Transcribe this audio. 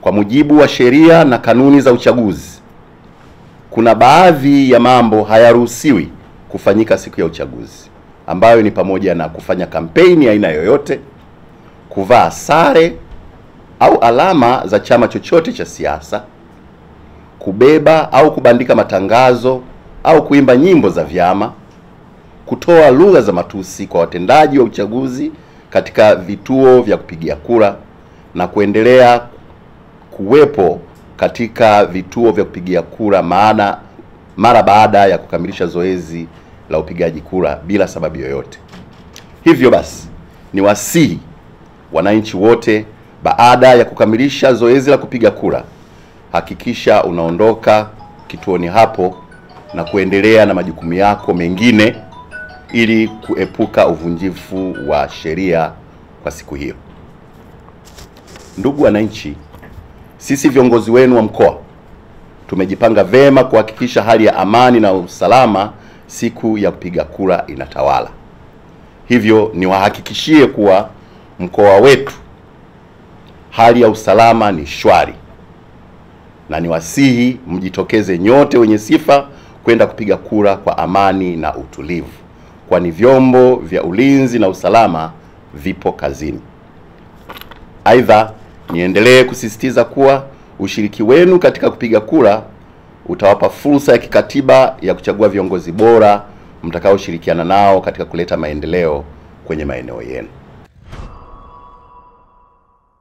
Kwa mujibu wa sheria na kanuni za uchaguzi, kuna baadhi ya mambo hayaruhusiwi kufanyika siku ya uchaguzi, ambayo ni pamoja na kufanya kampeni aina yoyote, kuvaa sare au alama za chama chochote cha siasa, kubeba au kubandika matangazo au kuimba nyimbo za vyama, kutoa lugha za matusi kwa watendaji wa uchaguzi katika vituo vya kupigia kura na kuendelea kuwepo katika vituo vya kupigia kura mara baada ya kukamilisha zoezi la upigaji kura bila sababu yoyote. Hivyo basi, ni wasihi wananchi wote, baada ya kukamilisha zoezi la kupiga kura, hakikisha unaondoka kituoni hapo na kuendelea na majukumu yako mengine ili kuepuka uvunjifu wa sheria kwa siku hiyo. Ndugu wananchi, sisi viongozi wenu wa mkoa tumejipanga vema kuhakikisha hali ya amani na usalama siku ya kupiga kura inatawala. Hivyo niwahakikishie kuwa mkoa wetu hali ya usalama ni shwari, na niwasihi mjitokeze nyote wenye sifa kwenda kupiga kura kwa amani na utulivu, kwani vyombo vya ulinzi na usalama vipo kazini. Aidha, niendelee kusisitiza kuwa ushiriki wenu katika kupiga kura utawapa fursa ya kikatiba ya kuchagua viongozi bora mtakaoshirikiana nao katika kuleta maendeleo kwenye maeneo yenu.